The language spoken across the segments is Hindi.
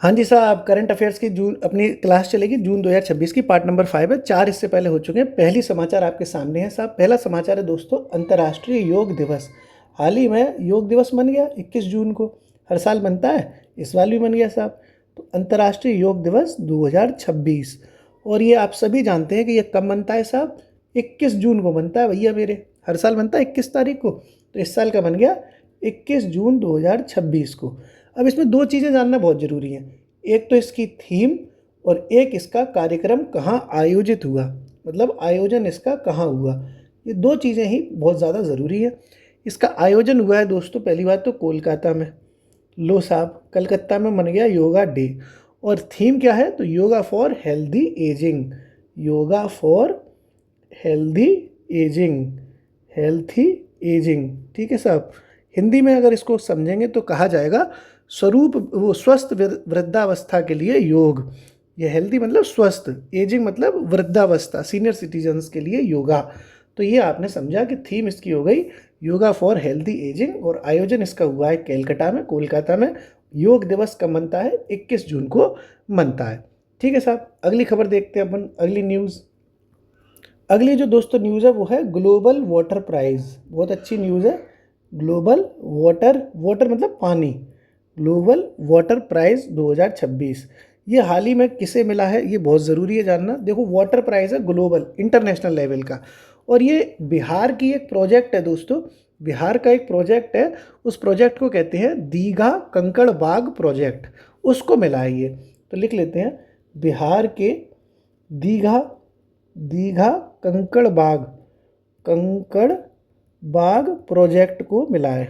हाँ जी साहब, करंट अफेयर्स की जून अपनी क्लास चलेगी जून 2026 की, पार्ट नंबर 5 है। 4 इससे पहले हो चुके हैं। पहली समाचार आपके सामने है साहब। पहला समाचार है दोस्तों, अंतर्राष्ट्रीय योग दिवस। हाल ही में योग दिवस मन गया 21 जून को। हर साल बनता है, इस बार भी बन गया साहब। तो अंतर्राष्ट्रीय योग दिवस 2026। और ये आप सभी जानते हैं कि ये कब बनता है साहब? 21 जून को बनता है भैया मेरे। हर साल बनता है 21 तारीख को, तो इस साल का बन गया 21 जून 2026 को। अब इसमें दो चीज़ें जानना बहुत ज़रूरी हैं। एक तो इसकी थीम और एक इसका कार्यक्रम कहाँ आयोजित हुआ, मतलब आयोजन इसका कहाँ हुआ। ये दो चीज़ें ही बहुत ज़्यादा ज़रूरी है। इसका आयोजन हुआ है दोस्तों, पहली बात तो कोलकाता में। लो साहब, कलकत्ता में मन गया योगा डे। और थीम क्या है? तो yoga for healthy ageing. Yoga for healthy ageing, healthy ageing. ठीक है साहब। हिंदी में अगर इसको समझेंगे तो कहा जाएगा स्वरूप वो स्वस्थ वृद्धावस्था के लिए योग। ये हेल्दी मतलब स्वस्थ, एजिंग मतलब वृद्धावस्था, सीनियर सिटीजन्स के लिए योगा। तो ये आपने समझा कि थीम इसकी हो गई योगा फॉर हेल्दी एजिंग, और आयोजन इसका हुआ है कैलकाटा में, कोलकाता में। योग दिवस कब मनता है? 21 जून को मनता है। ठीक है साहब, अगली खबर देखते हैं अपन, अगली न्यूज़। अगली जो दोस्तों न्यूज़ है वो है ग्लोबल वाटर प्राइज़। बहुत अच्छी न्यूज़ है। ग्लोबल वाटर, वाटर मतलब पानी, ग्लोबल वाटर प्राइज़ 2026। ये हाल ही में किसे मिला है, ये बहुत ज़रूरी है जानना। देखो, वाटर प्राइज़ है ग्लोबल, इंटरनेशनल लेवल का, और ये बिहार की एक प्रोजेक्ट है दोस्तों। बिहार का एक प्रोजेक्ट है, उस प्रोजेक्ट को कहते हैं दीघा कंकड़ बाग प्रोजेक्ट, उसको मिला है ये। तो लिख लेते हैं, बिहार के दीघा, दीघा कंकड़ बाग, कंकड़ बाग प्रोजेक्ट को मिला है,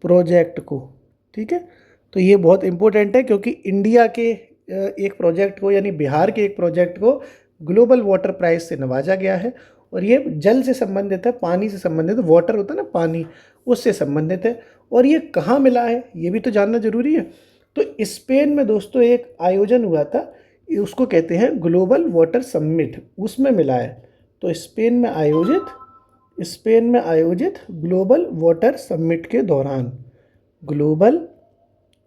प्रोजेक्ट को। ठीक है, तो ये बहुत इम्पोर्टेंट है क्योंकि इंडिया के एक प्रोजेक्ट को, यानी बिहार के एक प्रोजेक्ट को ग्लोबल वाटर प्राइज से नवाजा गया है। और ये जल से संबंधित है, पानी से संबंधित, वाटर होता है ना पानी, उससे संबंधित है। और ये कहाँ मिला है ये भी तो जानना जरूरी है। तो स्पेन में दोस्तों एक आयोजन हुआ था, उसको कहते हैं ग्लोबल वाटर समिट, उसमें मिला है। तो स्पेन में आयोजित ग्लोबल वाटर समिट के दौरान, ग्लोबल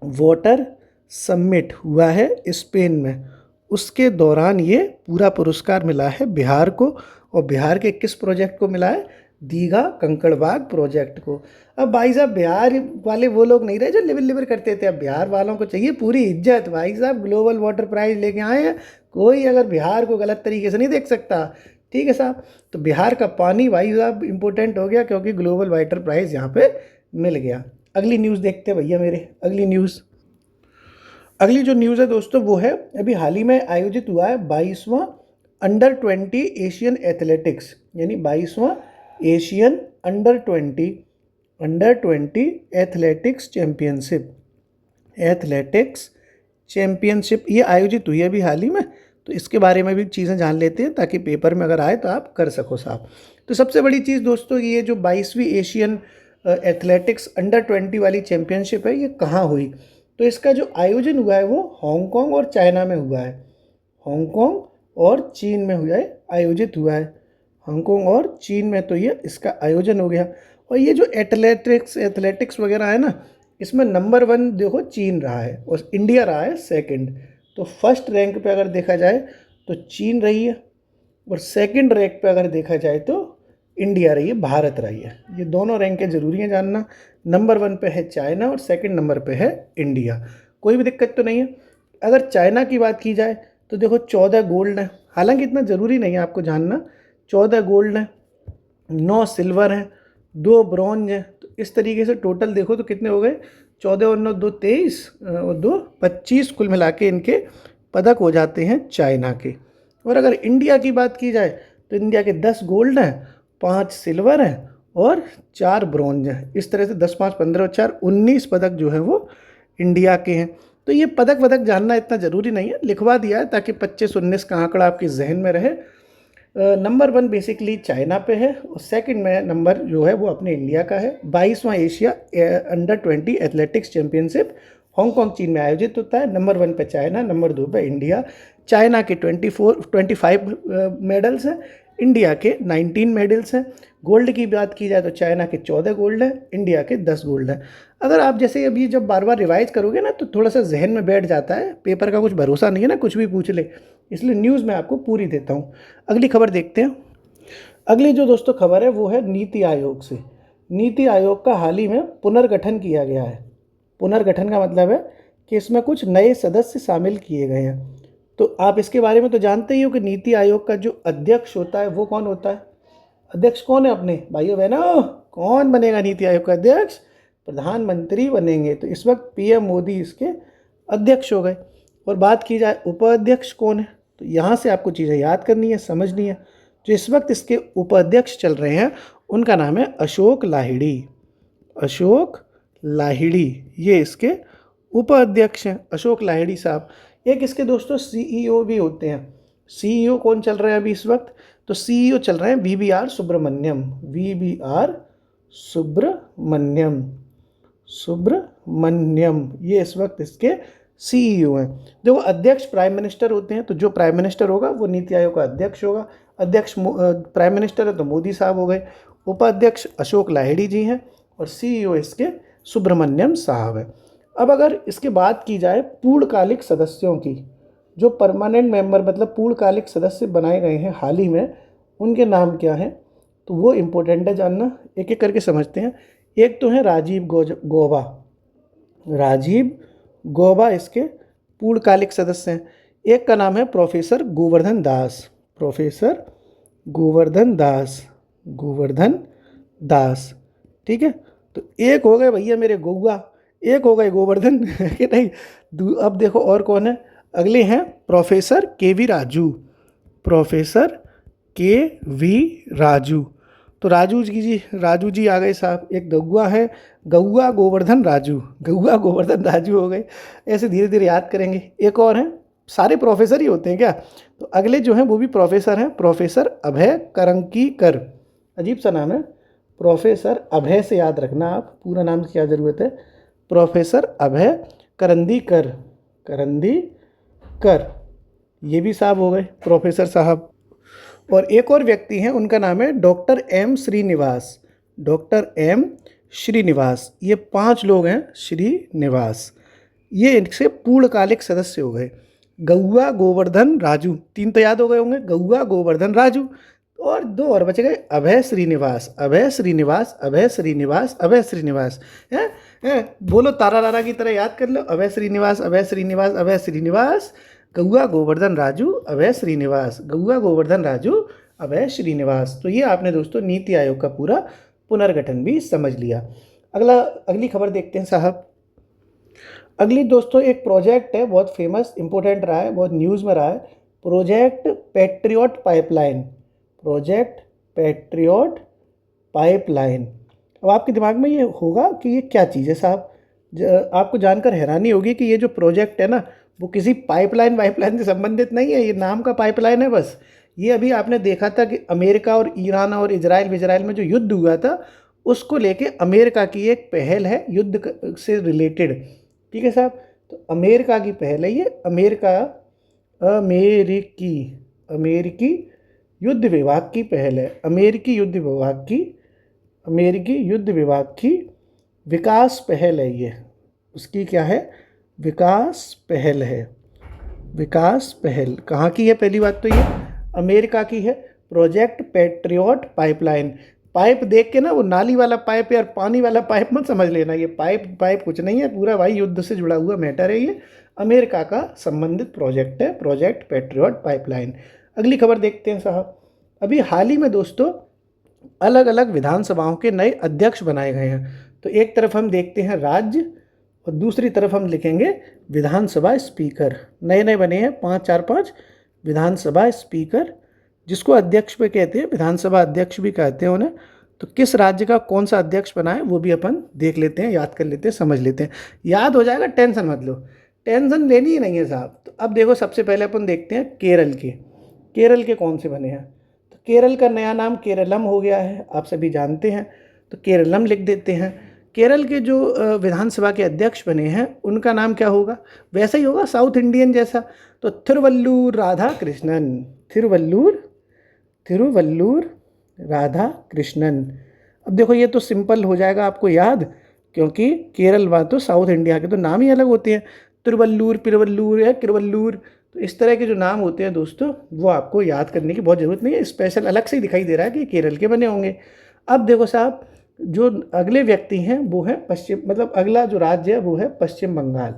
वाटर समिट हुआ है स्पेन में, उसके दौरान ये पूरा पुरस्कार मिला है बिहार को। और बिहार के किस प्रोजेक्ट को मिला है? दीघा कंकड़बाग प्रोजेक्ट को। अब भाई साहब, बिहार वाले वो लोग नहीं रहे जो लिवर लिवर करते थे। अब बिहार वालों को चाहिए पूरी इज्जत। भाई साहब, ग्लोबल वाटर प्राइज लेके आए हैं, कोई अगर बिहार को गलत तरीके से नहीं देख सकता। ठीक है साहब। तो बिहार का पानी भाई साहब इंपॉर्टेंट हो गया क्योंकि ग्लोबल वाटर प्राइज यहाँ पे मिल गया। अगली न्यूज़ देखते हैं भैया मेरे, अगली न्यूज़। अगली जो न्यूज़ है दोस्तों वो है, अभी हाल ही में आयोजित हुआ है 22वां अंडर 20 एशियन एथलेटिक्स, यानी 22वां Asian under 20 athletics championship, athletics championship ये आयोजित हुई है अभी हाल ही में। तो इसके बारे में भी चीज़ें जान लेते हैं ताकि पेपर में अगर आए तो आप कर सको साहब। तो सबसे बड़ी चीज़ दोस्तों, ये जो 22वीं एशियन एथलेटिक्स अंडर 20 वाली चैम्पियनशिप है, ये कहाँ हुई? तो इसका जो आयोजन हुआ है वो हांगकांग और चाइना में हुआ है। हांगकांग और चीन में हुआ है, आयोजित हुआ है। हांगकांग और चीन में तो ये इसका आयोजन हो गया। और ये जो एथलेटिक्स वगैरह है ना, इसमें नंबर 1 देखो चीन रहा है और इंडिया रहा है सेकंड। तो फर्स्ट रैंक पे अगर देखा जाए तो चीन रही है, और सेकंड रैंक पे अगर देखा जाए तो इंडिया रही है, भारत रही है। ये दोनों रैंकें ज़रूरी हैं जानना। नंबर 1 पे है चाइना और सेकंड नंबर पे है इंडिया। कोई भी दिक्कत तो नहीं है। अगर चाइना की बात की जाए तो देखो 14 गोल्ड है, हालांकि इतना ज़रूरी नहीं है आपको जानना। 14 गोल्ड है, 9 सिल्वर हैं, 2 ब्रॉन्ज हैं। तो इस तरीके से टोटल देखो तो कितने हो गए? 14 और 9 2 23 और 2 25, कुल मिला के इनके पदक हो जाते हैं चाइना के। और अगर इंडिया की बात की जाए तो इंडिया के 10 गोल्ड हैं, 5 सिल्वर हैं और 4 ब्रॉन्ज हैं। इस तरह से 10 5 15 और 4 19 पदक जो हैं वो इंडिया के हैं। तो ये पदक वदक जानना इतना ज़रूरी नहीं है, लिखवा दिया है ताकि 25 19 का आंकड़ा आपके जहन में रहे। नंबर 1 बेसिकली चाइना पे है और सेकंड में नंबर जो है वो अपने इंडिया का है। 22वां Asia under 20 athletics championship Hong चीन में आयोजित होता है। नंबर 1 पे चाइना, नंबर 2 पे इंडिया। चाइना के 25 मेडल्स हैं, इंडिया के 19 मेडल्स हैं। गोल्ड की बात की जाए तो चाइना के 14 गोल्ड हैं, इंडिया के 10 गोल्ड हैं। अगर आप जैसे अभी जब बार बार रिवाइज करोगे ना तो थोड़ा सा जहन में बैठ जाता है, पेपर का कुछ भरोसा नहीं है ना, कुछ भी पूछ ले, इसलिए न्यूज़ मैं आपको पूरी देता हूँ। अगली खबर देखते हैं। अगली जो दोस्तों खबर है वो है नीति आयोग से। नीति आयोग का हाल ही में पुनर्गठन किया गया है। पुनर्गठन का मतलब है कि इसमें कुछ नए सदस्य शामिल किए गए हैं। तो आप इसके बारे में तो जानते ही हो कि नीति आयोग का जो अध्यक्ष होता है वो कौन होता है। अध्यक्ष कौन है अपने भाइयों बहनों, कौन बनेगा नीति आयोग का अध्यक्ष? प्रधानमंत्री बनेंगे। तो इस वक्त पीएम मोदी इसके अध्यक्ष हो गए। और बात की जाए उपाध्यक्ष कौन है, तो यहाँ से आपको चीज़ें याद करनी है, समझनी है। जो इस वक्त इसके उपाध्यक्ष चल रहे हैं उनका नाम है अशोक लाहिड़ी। अशोक लाहिड़ी ये इसके उपाध्यक्ष हैं, अशोक लाहिड़ी साहब। एक इसके दोस्तों सीईओ भी होते हैं। सीईओ कौन चल रहे हैं अभी इस वक्त? तो सीईओ चल रहे हैं वीवीआर सुब्रमण्यम। वीवीआर सुब्रमण्यम, सुब्रमण्यम ये इस वक्त इसके सीईओ हैं। देखो अध्यक्ष प्राइम मिनिस्टर होते हैं, तो जो प्राइम मिनिस्टर होगा वो नीति आयोग का अध्यक्ष होगा। अध्यक्ष प्राइम मिनिस्टर है तो मोदी साहब हो गए, उपाध्यक्ष अशोक लाहिड़ी जी हैं और सीईओ इसके सुब्रमण्यम साहब है। अब अगर इसके बात की जाए पूर्णकालिक सदस्यों की, जो परमानेंट मेंबर मतलब पूर्णकालिक सदस्य बनाए गए हैं हाल ही में, उनके नाम क्या हैं, तो वो इम्पोर्टेंट है जानना। एक एक करके समझते हैं। एक तो है राजीव गौबा। राजीव गौबा इसके पूर्णकालिक सदस्य हैं। एक का नाम है प्रोफेसर गोवर्धन दास। प्रोफेसर गोवर्धन दास, गोवर्धन दास, ठीक है। तो एक हो गए भैया मेरे गौआ, एक हो गए गोवर्धन कि नहीं। अब देखो और कौन है, अगले हैं प्रोफेसर के वी राजू। प्रोफेसर के वी राजू, तो राजू जी आ गए साहब। एक गौआ है, गौआ गोवर्धन राजू, गौआ गोवर्धन राजू हो गए। ऐसे धीरे धीरे याद करेंगे। एक और हैं, सारे प्रोफेसर ही होते हैं क्या? तो अगले जो हैं वो भी प्रोफेसर हैं, प्रोफेसर अभय करंकीकर। अजीब सा नाम है, प्रोफेसर अभय से याद रखना आप, पूरा नाम की क्या ज़रूरत है। प्रोफेसर अभय करंदीकर, करंदीकर ये भी साहब हो गए प्रोफेसर साहब। और एक और व्यक्ति हैं, उनका नाम है doctor M Srinivas. Doctor M Srinivas, ये 5 लोग हैं श्रीनिवास, ये इनसे पूर्णकालिक सदस्य हो गए। गौआ गोवर्धन राजू, 3 तो याद हो गए होंगे, गौआ गोवर्धन राजू। और 2 और बच गए, अभय श्रीनिवास, अभय श्रीनिवास, अभय श्रीनिवास, अभय श्रीनिवास। हैं बोलो तारा रारा की तरह याद कर लो, अभय श्रीनिवास, अभय श्रीनिवास, अभय श्रीनिवास, गौआ गोवर्धन राजू, अभय श्रीनिवास, गौआ गोवर्धन राजू, अभय श्रीनिवास। तो ये आपने दोस्तों नीति आयोग का पूरा पुनर्गठन भी समझ लिया। अगली खबर देखते हैं साहब। अगली दोस्तों एक प्रोजेक्ट है, बहुत फेमस इंपॉर्टेंट रहा है, बहुत न्यूज़ में रहा है। Project patriot pipeline. Project patriot pipeline. अब आपके दिमाग में ये होगा कि ये क्या चीज़ है साहब। आपको जानकर हैरानी होगी कि ये जो प्रोजेक्ट है ना वो किसी पाइपलाइन से संबंधित नहीं है। ये नाम का पाइपलाइन है बस। ये अभी आपने देखा था कि अमेरिका और ईरान और इजराइल में जो युद्ध हुआ था उसको लेके अमेरिका की एक पहल है युद्ध से रिलेटेड, ठीक है साहब। तो अमेरिका की पहल है ये, अमेरिकी युद्ध विभाग की पहल है। अमेरिकी युद्ध विभाग की विकास पहल है ये। उसकी क्या है? विकास पहल है। विकास पहल कहाँ की है? पहली बात तो ये अमेरिका की है। Project patriot pipeline. पाइप देख के ना वो नाली वाला पाइप या पानी वाला पाइप मत समझ लेना। ये पाइप कुछ नहीं है, पूरा भाई युद्ध से जुड़ा हुआ मैटर है। ये अमेरिका का संबंधित प्रोजेक्ट है, प्रोजेक्ट पैट्रियट पाइपलाइन। अगली खबर देखते हैं साहब। अभी हाल ही में दोस्तों अलग अलग विधानसभाओं के नए अध्यक्ष बनाए गए हैं। तो एक तरफ हम देखते हैं राज्य और दूसरी तरफ हम लिखेंगे विधानसभा स्पीकर। नए नए बने हैं 5 विधानसभा स्पीकर, जिसको अध्यक्ष पे कहते हैं, विधानसभा अध्यक्ष भी कहते हैं उन्हें। तो किस राज्य का कौन सा अध्यक्ष बना है वो भी अपन देख लेते हैं, याद कर लेते हैं, समझ लेते हैं। याद हो जाएगा, टेंशन मत लो, टेंशन लेनी ही नहीं है साहब। तो अब देखो सबसे पहले अपन देखते हैं केरल के कौन से बने हैं। तो केरल का नया नाम केरलम हो गया है, आप सभी जानते हैं। तो केरलम लिख देते हैं। केरल के जो विधानसभा के अध्यक्ष बने हैं उनका नाम क्या होगा? वैसा ही होगा साउथ इंडियन जैसा। तो थिरुवल्लूर राधाकृष्णन, तिरुवल्लुर राधा कृष्णन। अब देखो ये तो सिंपल हो जाएगा आपको याद, क्योंकि केरल व तो साउथ इंडिया के तो नाम ही अलग होते हैं, तिरुवल्लुर, पिरवल्लुर या किरवल्लुर। तो इस तरह के जो नाम होते हैं दोस्तों, वो आपको याद करने की बहुत ज़रूरत नहीं है, स्पेशल अलग से ही दिखाई दे रहा है कि केरल के बने होंगे। अब देखो साहब, जो अगले व्यक्ति हैं वो है पश्चिम, मतलब अगला जो राज्य है वो है पश्चिम बंगाल।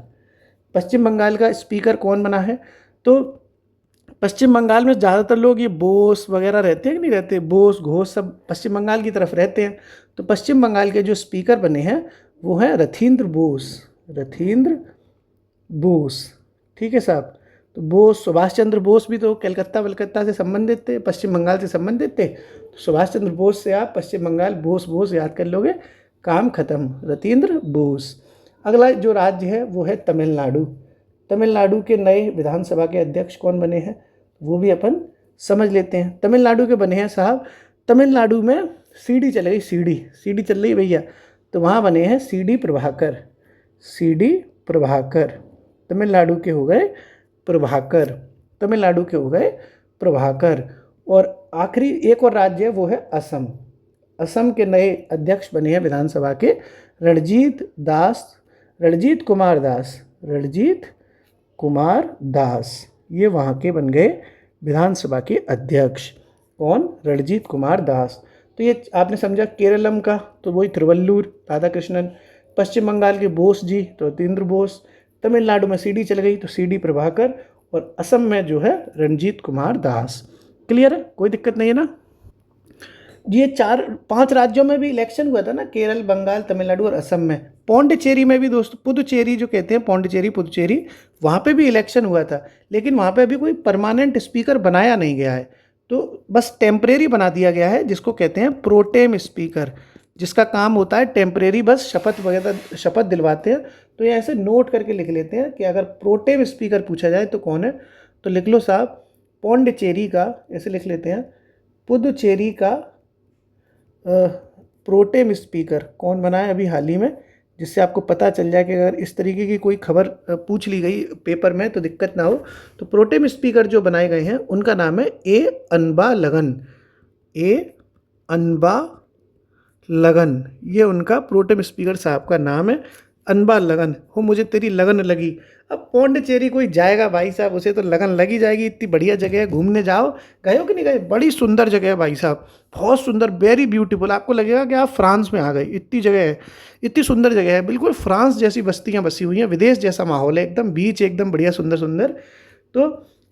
पश्चिम बंगाल का स्पीकर कौन बना है? तो पश्चिम बंगाल में ज़्यादातर लोग ये बोस वगैरह रहते हैं कि नहीं रहते, बोस घोष सब पश्चिम बंगाल की तरफ रहते हैं। तो पश्चिम बंगाल के जो स्पीकर बने हैं वो हैं रथींद्र बोस, रथींद्र बोस। ठीक है साहब। तो बोस, सुभाष चंद्र बोस भी तो कलकत्ता वलकत्ता से संबंधित थे, पश्चिम बंगाल से संबंधित थे। तो सुभाष चंद्र बोस से आप पश्चिम बंगाल बोस बोस याद कर लोगे, काम खत्म, रथींद्र बोस। अगला जो राज्य है वो है तमिलनाडु। तमिलनाडु के नए विधानसभा के अध्यक्ष कौन बने हैं वो भी अपन समझ लेते हैं। तमिलनाडु के बने हैं साहब, तमिलनाडु में सीडी चल रही, सीडी चल रही भैया, तो वहाँ बने हैं सीडी प्रभाकर, सीडी प्रभाकर। तमिलनाडु के हो गए प्रभाकर, तमिलनाडु के हो गए प्रभाकर। और आखिरी एक और राज्य है वो है असम। असम के नए अध्यक्ष बने हैं विधानसभा के रणजीत दास, रणजीत कुमार दास, रणजीत कुमार दास। ये वहाँ के बन गए विधानसभा के अध्यक्ष। कौन? रणजीत कुमार दास। तो ये आपने समझा केरलम का, तो वही तिरुवल्लुर राधाकृष्णन। पश्चिम बंगाल के बोस जी तो रतीन्द्र बोस। तमिलनाडु में सीडी चल गई तो सीडी प्रभाकर। और असम में जो है रणजीत कुमार दास। क्लियर है, कोई दिक्कत नहीं है ना? ये 4-5 राज्यों में भी इलेक्शन हुआ था ना, केरल, बंगाल, तमिलनाडु और असम में। पौंडीचेरी में भी दोस्तों, पुदुचेरी जो कहते हैं, पौंडीचेरी पुदुचेरी, वहाँ पे भी इलेक्शन हुआ था, लेकिन वहाँ पे अभी कोई परमानेंट स्पीकर बनाया नहीं गया है, तो बस टेम्परेरी बना दिया गया है, जिसको कहते हैं प्रोटेम स्पीकर, जिसका काम होता है टेम्परेरी, बस शपथ वगैरह शपथ दिलवाते हैं। तो ये ऐसे नोट करके लिख लेते हैं कि अगर प्रोटेम स्पीकर पूछा जाए तो कौन है, तो लिख लो साहब पौंडीचेरी का, ऐसे लिख लेते हैं, पुदुचेरी का प्रोटेम स्पीकर कौन बना है अभी हाल ही में, जिससे आपको पता चल जाए कि अगर इस तरीके की कोई खबर पूछ ली गई पेपर में तो दिक्कत ना हो। तो प्रोटेम स्पीकर जो बनाए गए हैं उनका नाम है ए अनबालगन, ए अनबालगन, ये उनका प्रोटेम स्पीकर साहब का नाम है। अनबालगन हो मुझे तेरी लगन लगी। अब पौंडीचेरी कोई जाएगा भाई साहब, उसे तो लगन लगी जाएगी, इतनी बढ़िया जगह है, घूमने जाओ, गए हो कि नहीं गए? बड़ी सुंदर जगह है भाई साहब, बहुत सुंदर, वेरी ब्यूटीफुल, आपको लगेगा कि आप फ्रांस में आ गए, इतनी जगह है, इतनी सुंदर जगह है, बिल्कुल फ्रांस जैसी बस्तियाँ बसी हुई हैं, विदेश जैसा माहौल है, एकदम बीच एकदम बढ़िया सुंदर सुंदर। तो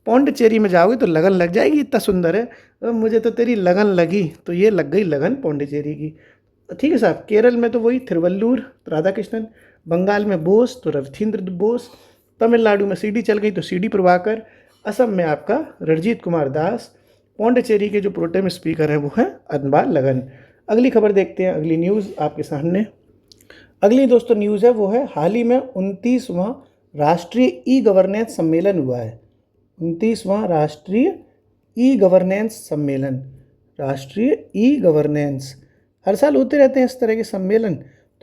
पौंडीचेरी में जाओगे तो लगन लग जाएगी, इतना सुंदर है। तो मुझे तो तेरी लगन लगी, तो ये लग गई लगन पौंडीचेरी की। ठीक है साहब। केरल में तो वही तिरुवल्लुर राधाकृष्णन, बंगाल में बोस तो रथींद्र बोस, तमिलनाडु में सीडी चल गई तो सीडी प्रभाकर, असम में आपका रणजीत कुमार दास, पौंडीचेरी के जो प्रोटेम स्पीकर हैं वो है अनबालगन। अगली खबर देखते हैं, अगली न्यूज़ आपके सामने। अगली दोस्तों न्यूज़ है वो है हाल ही में 29वां राष्ट्रीय ई गवर्नेंस सम्मेलन हुआ है। 29वां राष्ट्रीय ई गवर्नेंस सम्मेलन, राष्ट्रीय ई गवर्नेंस, हर साल होते रहते हैं इस तरह के सम्मेलन।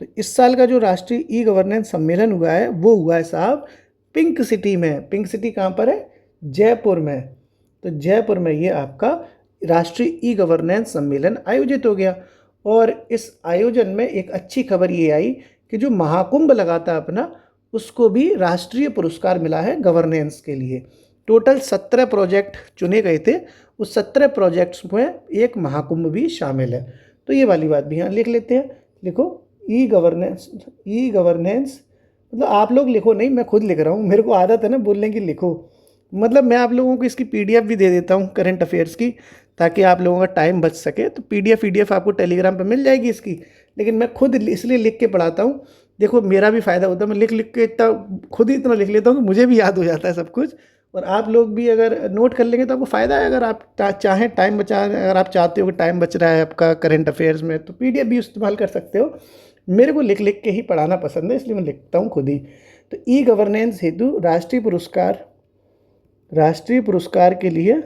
तो इस साल का जो राष्ट्रीय ई गवर्नेंस सम्मेलन हुआ है वो हुआ है साहब पिंक सिटी में। पिंक सिटी कहाँ पर है? जयपुर में। तो जयपुर में ये आपका राष्ट्रीय ई गवर्नेंस सम्मेलन आयोजित हो गया। और इस आयोजन में एक अच्छी खबर ये आई कि जो महाकुंभ लगा था अपना, उसको भी राष्ट्रीय पुरस्कार मिला है गवर्नेंस के लिए। टोटल 17 प्रोजेक्ट चुने गए थे, उस 17 प्रोजेक्ट्स में एक महाकुंभ भी शामिल है। तो ये वाली बात भी यहाँ लिख लेते हैं। लिखो ई गवर्नेंस, ई गवर्नेंस मतलब आप लोग लिखो नहीं, मैं खुद लिख रहा हूँ, मेरे को आदत है ना बोलने की, लिखो। मतलब मैं आप लोगों को इसकी पीडीएफ भी दे देता हूँ करंट अफेयर्स की, ताकि आप लोगों का टाइम बच सके। तो पीडीएफ आपको टेलीग्राम पे मिल जाएगी इसकी, लेकिन मैं खुद इसलिए लिख के पढ़ाता हूँ। देखो मेरा भी फ़ायदा होता है, मैं लिख के इतना खुद ही इतना लिख लेता हूँ कि मुझे भी याद हो जाता है सब कुछ। और आप लोग भी अगर नोट कर लेंगे तो आपको फ़ायदा है। अगर आप चाहें टाइम बचा, अगर आप चाहते हो कि टाइम बच रहा है आपका करंट अफेयर्स में, तो पीडीएफ भी इस्तेमाल कर सकते हो। मेरे को लिख लिख के ही पढ़ाना पसंद है, इसलिए मैं लिखता हूँ खुद ही। तो ई गवर्नेंस हेतु राष्ट्रीय पुरस्कार के लिए,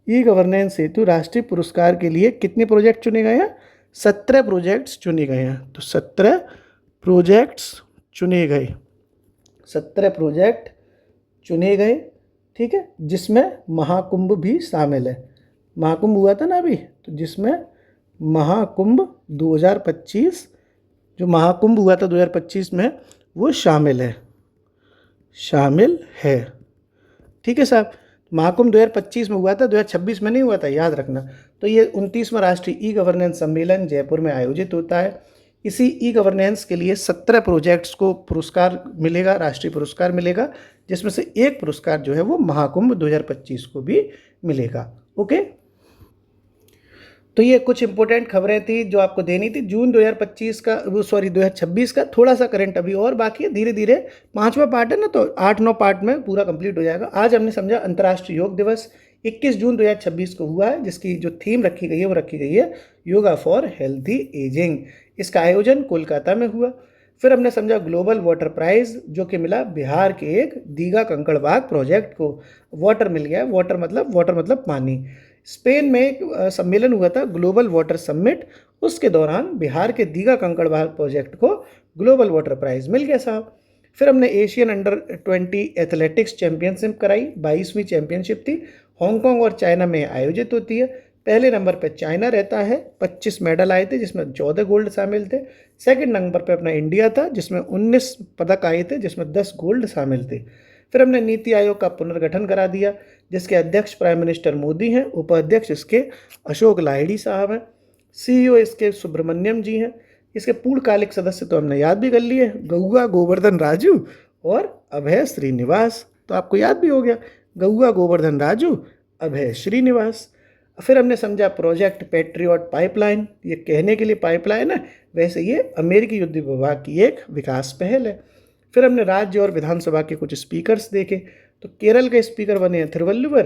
ई गवर्नेंस हेतु राष्ट्रीय पुरस्कार के लिए कितने प्रोजेक्ट चुने गए हैं? 17 प्रोजेक्ट्स चुने गए हैं। तो 17 प्रोजेक्ट्स चुने गए, 17 प्रोजेक्ट चुने गए, ठीक है, जिसमें महाकुंभ भी शामिल है। महाकुंभ हुआ था ना अभी, तो जिसमें महाकुंभ 2025, जो महाकुंभ हुआ था 2025 में, वो शामिल है। ठीक है साहब। महाकुंभ 2025 में हुआ था, 2026 में नहीं हुआ था, याद रखना। तो ये 29वां राष्ट्रीय ई गवर्नेंस सम्मेलन जयपुर में आयोजित होता है। इसी ई गवर्नेंस के लिए 17 प्रोजेक्ट्स को पुरस्कार मिलेगा, राष्ट्रीय पुरस्कार मिलेगा, जिसमें से एक पुरस्कार जो है वो महाकुंभ 2025 को भी मिलेगा। ओके, तो ये कुछ इंपॉर्टेंट खबरें थी जो आपको देनी थी जून 2025 का, वो सॉरी 2026 का। थोड़ा सा करंट अभी और बाकी है, धीरे धीरे 5वां पार्ट है ना, तो 8-9 पार्ट में पूरा कंप्लीट हो जाएगा। आज हमने समझा अंतर्राष्ट्रीय योग दिवस 21 जून 2026 को हुआ है, जिसकी जो थीम रखी गई है वो रखी गई है योगा फॉर हेल्थी एजिंग। इसका आयोजन कोलकाता में हुआ। फिर हमने समझा ग्लोबल वाटर प्राइज जो कि मिला बिहार के एक दीघा कंकड़बाग प्रोजेक्ट को। वाटर मिल गया, वाटर मतलब पानी। स्पेन में एक सम्मेलन हुआ था, ग्लोबल वाटर समिट, उसके दौरान बिहार के दीघा कंकड़बाग प्रोजेक्ट को ग्लोबल वाटर प्राइज मिल गया साहब। फिर हमने एशियन अंडर 20 एथलेटिक्स चैंपियनशिप कराई, 22वीं चैंपियनशिप थी, हांगकांग और चाइना में आयोजित होती है। पहले नंबर पर चाइना रहता है, 25 मेडल आए थे जिसमें 14 गोल्ड शामिल थे। सेकंड नंबर पर अपना इंडिया था जिसमें 19 पदक आए थे, जिसमें 10 गोल्ड शामिल थे। फिर हमने नीति आयोग का पुनर्गठन करा दिया, जिसके अध्यक्ष प्राइम मिनिस्टर मोदी हैं, उपाध्यक्ष इसके अशोक लाहिड़ी साहब हैं, सीईओ इसके सुब्रमण्यम जी हैं। इसके पूर्णकालिक सदस्य तो हमने याद भी कर लिए, गौआ गोवर्धन राजू और अभय श्रीनिवास। तो आपको याद भी हो गया, गौआ गोवर्धन राजू, अभय श्रीनिवास। फिर हमने समझा प्रोजेक्ट पैट्रियट पाइपलाइन, ये कहने के लिए पाइपलाइन है, वैसे ये अमेरिकी युद्ध विभाग की एक विकास पहल है। फिर हमने राज्य और विधानसभा के कुछ स्पीकर्स देखे, तो केरल के स्पीकर बने हैं थिरुवल्लुवर,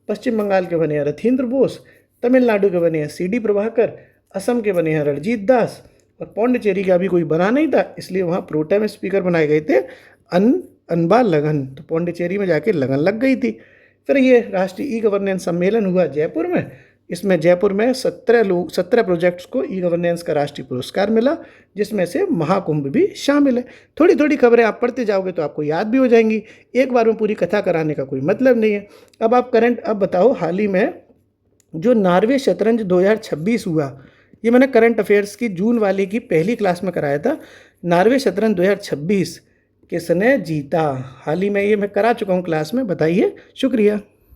पश्चिम बंगाल के बने हैं रथींद्र बोस, तमिलनाडु के बने हैं सीडी प्रभाकर, असम के बने हैं रणजीत दास, और पौंडीचेरी का भी कोई बना नहीं था, इसलिए वहाँ प्रोटेम स्पीकर बनाए गए थे अनबा लगन। तो पौंडीचेरी में जाके लगन लग गई थी। फिर ये राष्ट्रीय ई गवर्नेंस सम्मेलन हुआ जयपुर में। इसमें जयपुर में 17 प्रोजेक्ट्स को ई गवर्नेंस का राष्ट्रीय पुरस्कार मिला, जिसमें से महाकुंभ भी शामिल है। थोड़ी थोड़ी खबरें आप पढ़ते जाओगे तो आपको याद भी हो जाएंगी, एक बार में पूरी कथा कराने का कोई मतलब नहीं है। अब बताओ, हाल ही में जो नॉर्वे शतरंज 2026 हुआ, ये मैंने करंट अफेयर्स की जून वाली की पहली क्लास में कराया था। नॉर्वे शतरंज 2026 किसने जीता, हाल ही में ये मैं करा चुका हूँ क्लास में, बताइए। शुक्रिया।